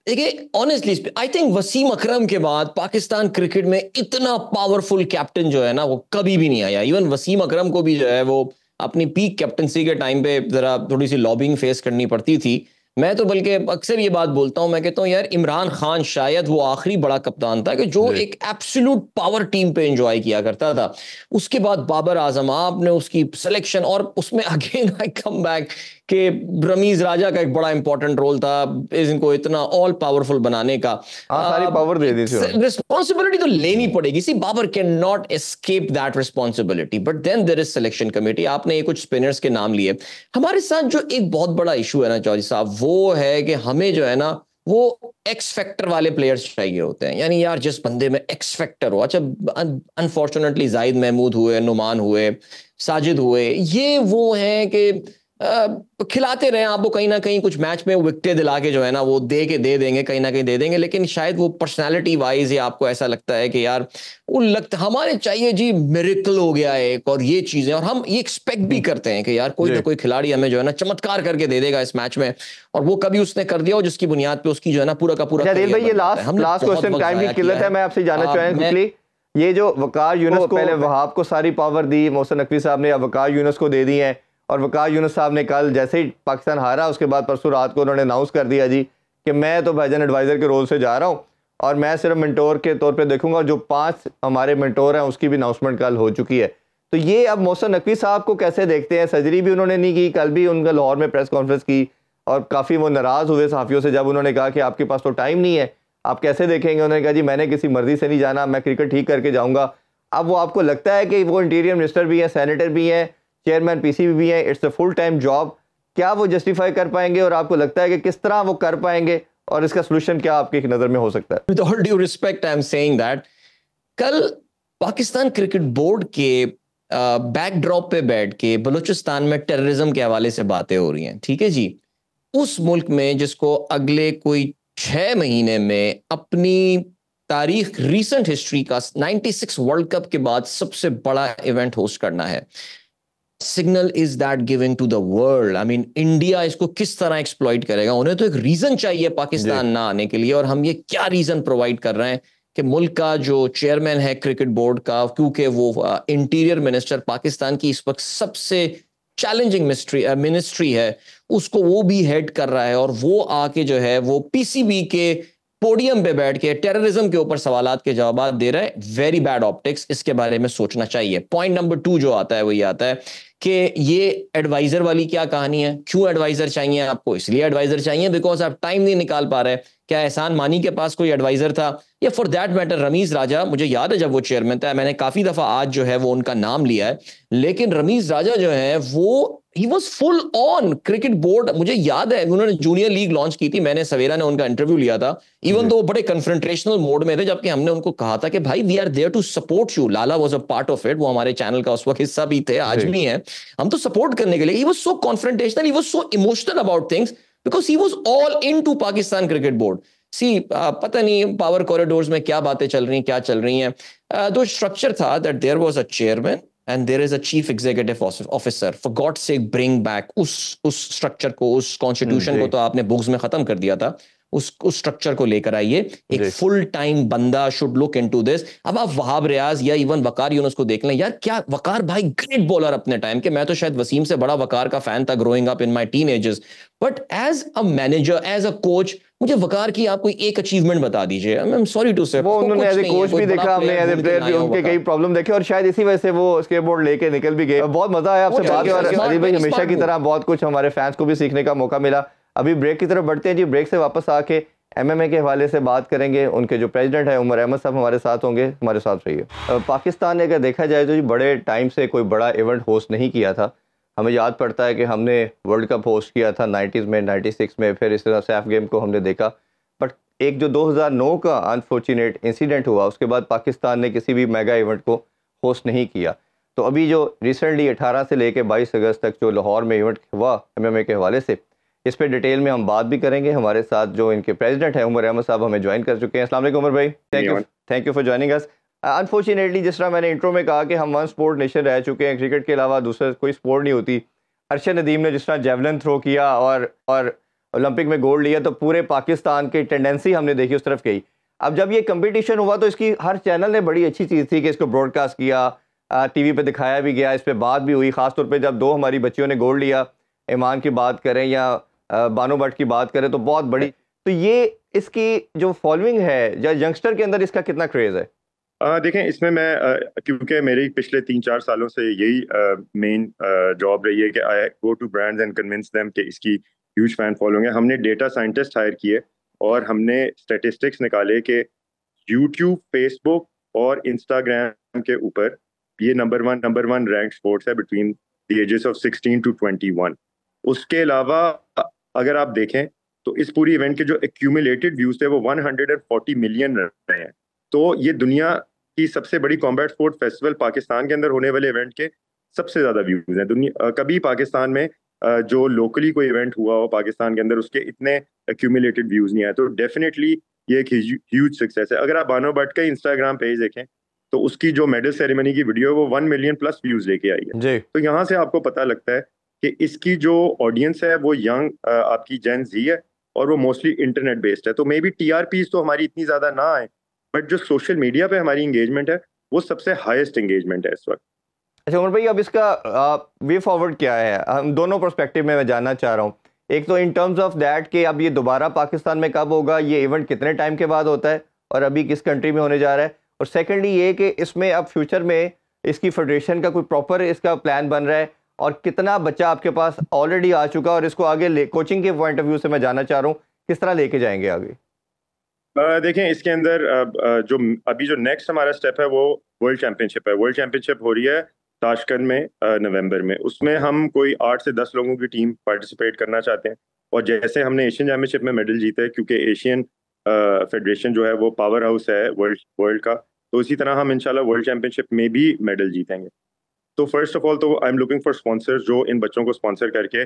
S2: देखिए, ऑनेस्टली आई थिंक वसीम अकरम के बाद पाकिस्तान क्रिकेट में इतना पावरफुल कैप्टन जो है ना, वो कभी भी नहीं आया। इवन वसीम अकरम को भी जो है वो अपनी पीक कैप्टनसी के टाइम पे जरा थोड़ी सी लॉबिंग फेस करनी पड़ती थी। मैं तो बल्कि अक्सर ये बात बोलता हूं, मैं कहता हूं यार, इमरान खान शायद वो आखिरी बड़ा कप्तान था कि जो एक एब्सोल्यूट पावर टीम पे एंजॉय किया करता था। उसके बाद बाबर आजम, आपने उसकी सिलेक्शन, और उसमें अगेन आई कम बैक कि रमीज राजा का एक बड़ा इंपॉर्टेंट रोल था इनको इतना ऑल पावरफुल बनाने का।
S1: सारी पावर दे दी थी।
S2: रिस्पॉन्सिबिलिटी तो लेनी पड़ेगी, see Babar can not escape that responsibility, but then there is selection committee. आपने ये कुछ स्पिनर्स के नाम लिए, हमारे साथ जो एक बहुत बड़ा इशू है ना चौधरी साहब, वो है कि हमें जो है ना वो एक्स फैक्टर वाले प्लेयर्स चाहिए होते हैं। यानी यार जिस बंदे में एक्स फैक्टर हो। अच्छा, अनफॉर्चुनेटली जाहिद महमूद हुए, नुमान हुए, साजिद हुए, ये वो हैं कि खिलाते रहे आपको, कहीं ना कहीं कुछ मैच में विकेटें दिला के जो है ना वो दे देंगे, कहीं ना कहीं दे देंगे, लेकिन शायद वो पर्सनालिटी वाइज या आपको ऐसा लगता है कि यार वो लगता हमारे चाहिए जी मिरेकल हो गया एक, और ये चीजें, और हम ये एक्सपेक्ट भी करते हैं कि यार कोई ना कोई खिलाड़ी हमें जो है ना चमत्कार करके दे देगा इस मैच में, और वो कभी उसने कर दिया हो जिसकी बुनियाद पे उसकी जो है ना पूरा का पूरा।
S1: भाई ये लास्ट क्वेश्चन, टाइम की किल्लत है, मैं आपसे जानना चाहूंगा ये जो वकार यूनुस को पहले वहाब को सारी पावर दी मोहसिन नकवी साहब ने, अब वकार यूनुस को दे दी है, और वकार यूनुस साहब ने कल जैसे ही पाकिस्तान हारा उसके बाद परसों रात को उन्होंने अनाउंस कर दिया जी कि मैं तो भाईजान एडवाइज़र के रोल से जा रहा हूँ और मैं सिर्फ मेंटोर के तौर पे देखूंगा। जो 5 हमारे मेंटोर हैं उसकी भी अनाउंसमेंट कल हो चुकी है। तो ये अब मोहसिन नकवी साहब को कैसे देखते हैं? सर्जरी भी उन्होंने नहीं की, कल भी उनका लाहौर में प्रेस कॉन्फ्रेंस की और काफ़ी वो नाराज़ हुए सहाफ़ियों से जब उन्होंने कहा कि आपके पास तो टाइम नहीं है, आप कैसे देखेंगे? उन्होंने कहा जी मैंने किसी मर्जी से नहीं जाना, मैं क्रिकेट ठीक करके जाऊँगा। अब वो आपको लगता है कि वो इंटीरियर मिनिस्टर भी हैं, सेनेटर भी हैं, चेयरमैन PCB भी हैं, it's a full time job, क्या वो जस्टिफाई कर पाएंगे? और आपको लगता है कि किस तरह वो कर पाएंगे और इसका सोल्यूशन क्या आपकी नज़र में हो सकता है?
S2: With all due respect I am saying that कल पाकिस्तान क्रिकेट बोर्ड के बैकड्रॉप पे बैठ के बलूचिस्तान में टेररिज्म के हवाले से बातें हो रही हैं, ठीक है जी। उस मुल्क में जिसको अगले कोई 6 महीने में अपनी तारीख रीसेंट हिस्ट्री का 96 वर्ल्ड कप के बाद सबसे बड़ा इवेंट होस्ट करना है, signal is that giving to the world. I mean India इसको किस तरह एक्सप्लॉइट करेगा? उन्हें तो एक रीजन चाहिए पाकिस्तान ना आने के लिए, और हम ये क्या रीजन प्रोवाइड कर रहे हैं कि मुल्क का जो चेयरमैन है क्रिकेट बोर्ड का, क्योंकि वो इंटीरियर मिनिस्टर पाकिस्तान की इस वक्त सबसे चैलेंजिंग मिनिस्ट्री है, उसको वो भी हेड कर रहा है, और वो आके जो है वो PCB के पोडियम पे बैठ के टेररिज्म के ऊपर सवालात के जवाब दे रहा है। वेरी बैड ऑप्टिक्स, इसके बारे में सोचना चाहिए। पॉइंट नंबर 2 जो आता है वो ये आता है कि ये एडवाइजर वाली क्या कहानी है? क्यों एडवाइजर चाहिए आपको? इसलिए एडवाइजर चाहिए बिकॉज आप टाइम नहीं निकाल पा रहे। क्या एहसान मानी के पास कोई एडवाइजर था? या फॉर दैट मैटर रमीज राजा, मुझे याद है जब वो चेयरमैन था, मैंने काफी दफा आज जो है वो उनका नाम लिया है, लेकिन रमीज राजा जो है वो he was full on cricket board. मुझे याद है उन्होंने जूनियर लीग लॉन्च की थी, मैंने सवेरा ने उनका इंटरव्यू लिया था, इवन तो वो बड़े कन्फ्रंटेशनल मोड में थे, जबकि हमने उनको कहा था कि भाई we are there to support you. Lala was a part of it, वो हमारे चैनल का उस वक्त हिस्सा भी थे, आज भी हैं, हम तो सपोर्ट करने के लिए। He was so confrontational, he was so emotional about things because he was all in to Pakistan Cricket Board. पता नहीं पावर कॉरिडोर्स में क्या बातें चल रही हैं, क्या चल रही हैं। तो स्ट्रक्चर था that there was a chairman and there is a chief executive officer. For God sake bring back उस स्ट्रक्चर को, उस कॉन्स्टिट्यूशन को तो आपने बुक्स में खत्म कर दिया था, उस स्ट्रक्चर को लेकर आइए। एक फुल टाइम बंदा शुड लुक इनटू दिस। अब आप वहाब रियाज या इवन वकार यूनुस को देख लें यार, क्या वकार भाई ग्रेट बॉलर अपने टाइम के, मैं तो शायद वसीम से बड़ा वकार का फैन था growing up in my teenagers, but as a manager, as a coach, मुझे वकार की आप कोई एक अचीवमेंट बता दीजिए। आई एम सॉरी टू से,
S1: वो उन्होंने एज ए कोच भी देखा, हमने एज ए प्लेयर भी उनके कई प्रॉब्लम देखे और शायद इसी वजह से वो स्केटबोर्ड लेके निकल भी गए। बहुत मजा आया आपसे बात, और अजीब भाई हमेशा की तरह बहुत कुछ हमारे फैंस को भी सीखने का मौका मिला। अभी ब्रेक की तरफ बढ़ते हैं जी। ब्रेक से वापस आके एमएमए के हवाले से बात करेंगे। उनके जो प्रेसिडेंट है उमर अहमद साहब हमारे साथ होंगे, हमारे साथ रहिए। पाकिस्तान ने अगर देखा जाए तो जी बड़े टाइम से कोई बड़ा इवेंट होस्ट नहीं किया था। हमें याद पड़ता है कि हमने वर्ल्ड कप होस्ट किया था 90s में, 96 में, फिर इस तरह सैफ गेम को हमने देखा। बट एक जो 2009 का अनफॉर्चुनेट इंसिडेंट हुआ, उसके बाद पाकिस्तान ने किसी भी मेगा इवेंट को होस्ट नहीं किया। तो अभी जो रिसेंटली 18 से लेकर 22 अगस्त तक जो लाहौर में इवेंट हुआ एमएमए के हवाले से, इस पर डिटेल में हम बात भी करेंगे। हमारे साथ जो इनके प्रेसिडेंट हैं उमर अहमद साहब हमें ज्वाइन कर चुके हैं। अस्सलाम वालेकुम उमर भाई, thank you for joining us. Unfortunately जिस तरह मैंने इंट्रो में कहा कि हम वन स्पोर्ट नेशन रह चुके हैं, क्रिकेट के अलावा दूसरा कोई स्पोर्ट नहीं होती। अरशद नदीम ने जिस तरह जेवलिन थ्रो किया और ओलंपिक में गोल्ड लिया, तो पूरे पाकिस्तान की टेंडेंसी हमने देखी उस तरफ गई। अब जब ये कंपटीशन हुआ तो इसकी हर चैनल ने बड़ी अच्छी चीज़ थी कि इसको ब्रॉडकास्ट किया, टीवी पे दिखाया भी गया, इस पर बात भी हुई। ख़ासतौर पे जब दो हमारी बच्चियों ने गोल्ड लिया, ईमान की बात करें या बानो भट्ट की बात करें, तो बहुत बड़ी। तो ये इसकी जो फॉलोइंग है या यंगस्टर के अंदर इसका कितना क्रेज़ है?
S3: देखें, इसमें मैं क्योंकि मेरी पिछले 3-4 सालों से यही मेन जॉब रही है कि I go to brands and convince them कि इसकी ह्यूज फैन फॉलोइंग है। हमने डेटा साइंटिस्ट हायर किए और हमने स्टैटिस्टिक्स निकाले कि यूट्यूब, फेसबुक और इंस्टाग्राम के ऊपर ये नंबर वन रैंक स्पोर्ट्स है between the ages of 16 to 21। उसके अलावा अगर आप देखें तो इस पूरी इवेंट के जो एक्यूमुलेटेड व्यूज थे वो 140 मिलियन रहे हैं। तो ये दुनिया की सबसे बड़ी कॉम्बैट स्पोर्ट फेस्टिवल पाकिस्तान के अंदर होने वाले इवेंट के सबसे ज्यादा व्यूज हैं दुनिया। कभी पाकिस्तान में जो लोकली कोई इवेंट हुआ हो पाकिस्तान के अंदर, उसके इतने एक्यूमुलेटेड व्यूज नहीं आए। तो डेफिनेटली ये एक ह्यूज सक्सेस है। अगर आप बानो भट्ट का इंस्टाग्राम पेज देखें तो उसकी जो मेडल सेरेमनी की वीडियो है वो 1 मिलियन प्लस व्यूज लेके आई है। तो यहाँ से आपको पता लगता है कि इसकी जो ऑडियंस है वो यंग आपकी जेन जी है और वो मोस्टली इंटरनेट बेस्ड है। तो मे बी टीआरपीज तो हमारी इतनी ज्यादा ना आए, बट जो सोशल मीडिया पे हमारी एंगेजमेंट है वो सबसे हाईएस्ट एंगेजमेंट है इस वक्त।
S1: अच्छा उमर भाई, अब इसका वे फॉरवर्ड क्या है? हम दोनों पर्सपेक्टिव में मैं जानना चाह रहा हूँ। एक तो इन टर्म्स ऑफ दैट कि अब ये दोबारा पाकिस्तान में कब होगा, ये इवेंट कितने टाइम के बाद होता है और अभी किस कंट्री में होने जा रहा है, और सेकेंडली ये कि इसमें अब फ्यूचर में इसकी फेडरेशन का कोई प्रॉपर इसका प्लान बन रहा है, और कितना बच्चा आपके पास ऑलरेडी आ चुका है, और इसको आगे कोचिंग के पॉइंट ऑफ व्यू से मैं जानना चाह रहा हूँ किस तरह लेके जाएंगे आगे?
S3: देखें, इसके अंदर जो अभी जो नेक्स्ट हमारा स्टेप है वो वर्ल्ड चैंपियनशिप है। वर्ल्ड चैंपियनशिप हो रही है ताशकंद में नवंबर में। उसमें हम कोई 8 से 10 लोगों की टीम पार्टिसिपेट करना चाहते हैं। और जैसे हमने एशियन चैंपियनशिप में मेडल जीते, क्योंकि एशियन फेडरेशन जो है वो पावर हाउस है वर्ल्ड का, तो इसी तरह हम इंशाल्लाह वर्ल्ड चैंपियनशिप में भी मेडल जीतेंगे। तो फर्स्ट ऑफ ऑल तो I am looking for sponsors जो इन बच्चों को स्पॉन्सर करके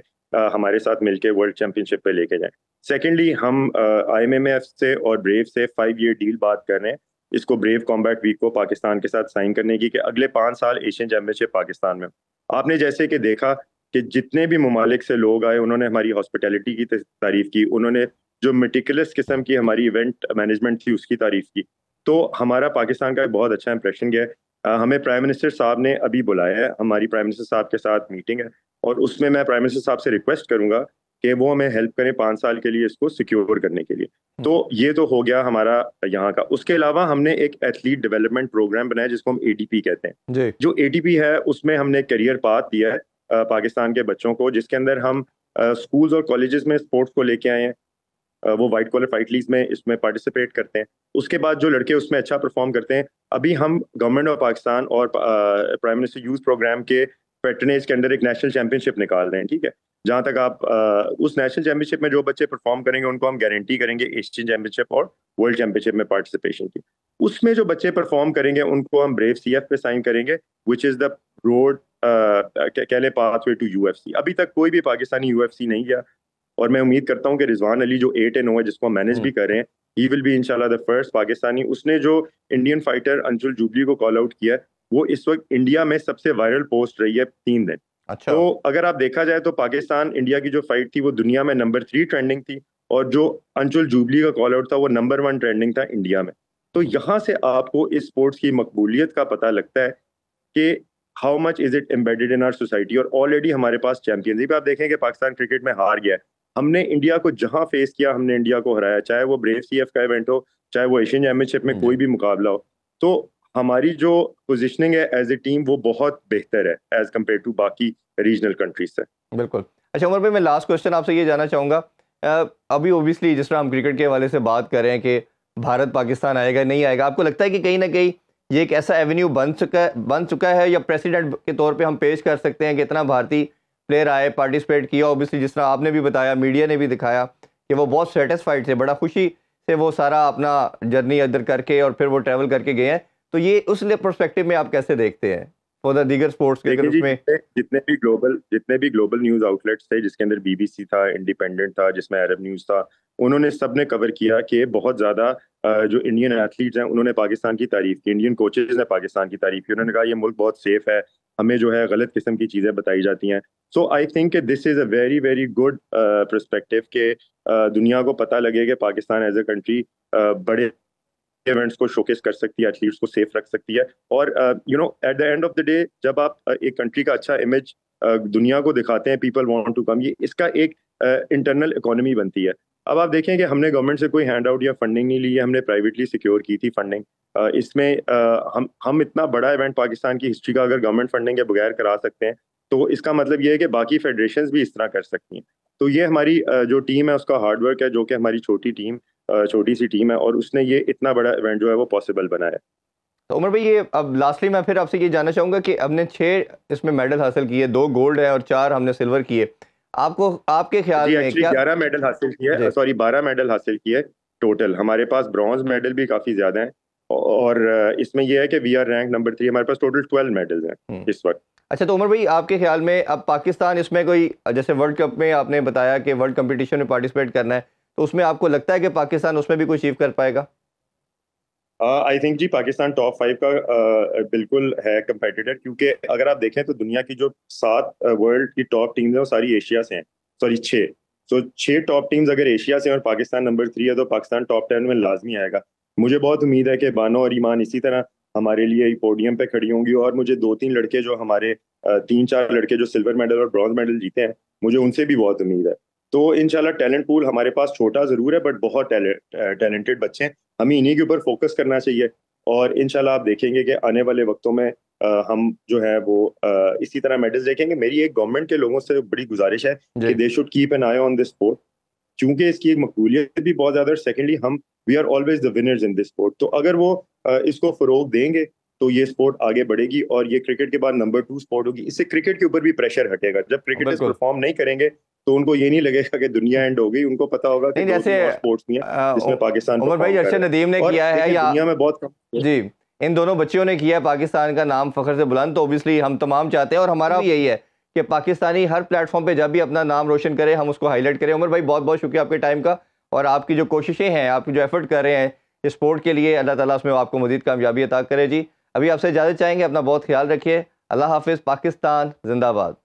S3: हमारे साथ मिलके वर्ल्ड चैंपियनशिप पे लेके जाएं। सेकेंडली, हम आईएमएमएफ से और ब्रेव से 5 ईयर डील बात कर रहे हैं इसको ब्रेव कॉम्बैट वीक को पाकिस्तान के साथ साइन करने की, कि अगले 5 साल एशियन चैंपियनशिप पाकिस्तान में। आपने जैसे कि देखा कि जितने भी ममालिक से लोग आए उन्होंने हमारी हॉस्पिटैलिटी की तारीफ की, उन्होंने जो मेटिकुलस किस्म की हमारी इवेंट मैनेजमेंट थी उसकी तारीफ की। तो हमारा पाकिस्तान का एक बहुत अच्छा इंप्रेशन गया है। हमें प्राइम मिनिस्टर साहब ने अभी बुलाया है, हमारी प्राइम मिनिस्टर साहब के साथ मीटिंग है, और उसमें मैं प्राइम मिनिस्टर साहब से रिक्वेस्ट करूंगा कि वो हमें हेल्प करें 5 साल के लिए इसको सिक्योर करने के लिए। तो ये तो हो गया हमारा यहाँ का। उसके अलावा हमने एक एथलीट डेवलपमेंट प्रोग्राम बनाया जिसको हम एडीपी कहते हैं। जो एडीपी है उसमें हमने करियर पाथ दिया है पाकिस्तान के बच्चों को, जिसके अंदर हम स्कूल्स और कॉलेजेस में स्पोर्ट्स को लेके आए हैं। वो वाइट कॉलर फाइट लीग में इसमें पार्टिसिपेट करते हैं। उसके बाद जो लड़के उसमें अच्छा परफॉर्म करते हैं, अभी हम गवर्नमेंट ऑफ पाकिस्तान और प्राइम मिनिस्टर यूथ प्रोग्राम के पैट्रनेज के अंदर एक नेशनल चैंपियनशिप निकाल रहे हैं। ठीक है, जहां तक आप उस नेशनल चैंपियनशिप में जो बच्चे परफॉर्म करेंगे उनको हम गारंटी करेंगे एशियन चैंपियनशिप और वर्ल्ड चैंपियनशिप में पार्टिसिपेशन की। उसमें जो बच्चे परफॉर्म करेंगे उनको हम ब्रेव सीएफ पे साइन करेंगे, विच इज द रोड कह लें पाथवे टू यूएफसी। अभी तक कोई भी पाकिस्तानी यूएफसी नहीं गया, और मैं उम्मीद करता हूँ कि रिजवान अली जो 8-0 है, जिसको मैनेज भी कर रहे हैं, ही विल बी इंशाल्लाह द फर्स्ट पाकिस्तानी। उसने जो इंडियन फाइटर अंशुल जूबली को कॉल आउट किया, वो इस वक्त इंडिया में सबसे वायरल पोस्ट रही है 3 दिन।
S1: अच्छा।
S3: तो अगर आप देखा जाए तो पाकिस्तान इंडिया की जो फाइट थी वो दुनिया में नंबर 3 ट्रेंडिंग थी, और जो अंशुल जूबली का कॉल आउट था वो नंबर 1 ट्रेंडिंग था इंडिया में। तो यहाँ से आपको इस स्पोर्ट्स की मकबूलियत का पता लगता है कि how much is it embedded in our society. और ऑलरेडी हमारे पास चैंपियंस भी आप देखें कि पाकिस्तान क्रिकेट में हार गया है, हमने इंडिया को जहां फेस किया हमने इंडिया को हराया, चाहे वो ब्रेव सीएफ का इवेंट हो, चाहे वो एशियन चैंपियनशिप में कोई भी मुकाबला हो। तो हमारी जो पोजीशनिंग है एज ए टीम वो बहुत बेहतर है एज कम्पेयर टू बाकी रीजनल कंट्रीज से।
S1: बिल्कुल। अच्छा उमर भाई, मैं लास्ट क्वेश्चन आपसे ये जानना चाहूँगा, अभी ओबियसली जिस तरह हम क्रिकेट के हवाले से बात कर रहे हैं कि भारत पाकिस्तान आएगा नहीं आएगा, आपको लगता है कि कहीं ना कहीं ये एक ऐसा एवेन्यू बन चुका है या प्रेसिडेंट के तौर पे हम पेश कर सकते हैं कि इतना भारतीय प्लेयर आए, पार्टिसिपेट किया, ओबियसली जिस तरह आपने भी बताया, मीडिया ने भी दिखाया कि वो बहुत सेटिस्फाइड थे, बड़ा खुशी से वो सारा अपना जर्नी इधर करके और फिर वो ट्रैवल करके गए हैं, तो ये उस पर्सपेक्टिव में आप कैसे देखते हैं फॉर द दीगर स्पोर्ट्स के? अगर उसमें
S3: जितने भी ग्लोबल न्यूज आउटलेट्स थे, जिसके अंदर बीबीसी था, इंडिपेंडेंट था, जिसमें अरब न्यूज था, उन्होंने सबने कवर किया कि बहुत ज्यादा जो इंडियन एथलीट्स हैं उन्होंने पाकिस्तान की तारीफ की, इंडियन कोचेज ने पाकिस्तान की तारीफ की। उन्होंने कहा ये मुल्क बहुत सेफ है, हमें जो है गलत किस्म की चीजें बताई जाती हैं। So I think this is a very very good perspective के दुनिया को पता लगे कि पाकिस्तान एज ए कंट्री बड़े इवेंट्स को शोकेस कर सकती है, एथलीट्स को सेफ रख सकती है। और you know at the end of the day जब आप एक कंट्री का अच्छा इमेज दुनिया को दिखाते हैं, पीपल वांट टू कम, ये इसका एक इंटरनल इकोनॉमी बनती है। अब आप देखें कि हमने गवर्नमेंट से कोई हैंड आउट या फंडिंग नहीं ली है, हमने प्राइवेटली सिक्योर की थी फंडिंग। इसमें हम इतना बड़ा इवेंट पाकिस्तान की हिस्ट्री का अगर गवर्नमेंट फंडिंग के बगैर करा सकते हैं, तो इसका मतलब ये है कि बाकी फेडरेशंस भी इस तरह कर सकती हैं। तो ये हमारी जो टीम है उसका हार्डवर्क है, जो कि हमारी छोटी सी टीम है, और उसने ये इतना बड़ा इवेंट जो है वो पॉसिबल बनाया।
S1: तो उमर भाई, ये अब लास्टली मैं फिर आपसे ये जानना चाहूँगा कि हमने 6 इसमें मेडल हासिल किए, 2 गोल्ड है और 4 हमने सिल्वर किए, आपको आपके ख्याल में क्या?
S3: 11 मेडल हासिल किए, सॉरी 12 मेडल हासिल किए टोटल। हमारे पास ब्रॉन्ज मेडल भी काफ़ी ज़्यादा हैं, और इसमें यह है कि वी आर रैंक नंबर 3, हमारे पास टोटल 12 मेडल्स हैं इस वक्त।
S1: अच्छा, तो उमर भाई आपके ख्याल में अब पाकिस्तान इसमें कोई, जैसे वर्ल्ड कप में आपने बताया कि वर्ल्ड कंपटीशन में पार्टिसिपेट करना है, तो उसमें आपको लगता है कि पाकिस्तान उसमें भी कोई अचीव कर पाएगा?
S3: I think ji Pakistan top 5 का बिल्कुल है कंपेटिटर, क्योंकि अगर आप देखें तो दुनिया की जो 7 वर्ल्ड की टॉप टीम्स हैं वो सारी एशिया से हैं, सॉरी 6। सो 6 टॉप टीम्स अगर एशिया से हैं और पाकिस्तान नंबर 3 है, तो पाकिस्तान टॉप 10 में लाजमी आएगा। मुझे बहुत उम्मीद है कि बानो और ईमान इसी तरह हमारे लिए पोडियम पे खड़ी होंगी, और मुझे 2-3 लड़के जो हमारे 3-4 लड़के जो सिल्वर मेडल और ब्रॉन्ज मेडल जीते हैं, मुझे उनसे भी बहुत उम्मीद है। तो इंशाल्लाह टैलेंट पूल हमारे पास छोटा जरूर है, बट बहुत टैलेंटेड बच्चे हैं, हमें इन्हीं के ऊपर फोकस करना चाहिए। और इंशाल्लाह आप देखेंगे कि आने वाले वक्तों में हम जो है वो इसी तरह मेडल्स देखेंगे। मेरी एक गवर्नमेंट के लोगों से बड़ी गुजारिश है कि they should keep an I on this sport, क्योंकि इसकी एक मकबूलियत भी बहुत ज्यादा है। सेकेंडली हम we are always the winners in this sport, तो अगर वो इसको फरोग देंगे तो ये स्पोर्ट आगे बढ़ेगी, और ये क्रिकेट के बाद नंबर 2 स्पोर्ट होगी। इससे क्रिकेट के ऊपर भी प्रेशर हटेगा। जब क्रिकेटर्स परफॉर्म नहीं करेंगे तो उनको ये नहीं लगेगा कि दुनिया एंड हो गई, उनको पता होगा कि
S1: जैसे
S3: स्पोर्ट्स में जिसमें पाकिस्तान
S1: उमर भाई अर्शद नदीम ने किया है, या
S3: दुनिया में बहुत
S1: जी इन दोनों बच्चियों ने किया है पाकिस्तान का नाम फख्र से बुलंद, तो ऑब्वियसली हम तमाम चाहते हैं और हमारा भी यही है कि पाकिस्तानी हर प्लेटफॉर्म पे जब भी अपना नाम रोशन करे हम उसको हाईलाइट करें। उमर भाई बहुत बहुत शुक्रिया आपके टाइम का, और आपकी जो कोशिशें हैं, आपकी जो एफर्ट कर रहे हैं इस स्पोर्ट के लिए, अल्लाह ताला उसमें आपको मज़ीद कामयाबी अता करे जी। अभी आपसे इजाज़त चाहेंगे, अपना बहुत ख्याल रखिए। अल्लाह हाफिज़। पाकिस्तान जिंदाबाद।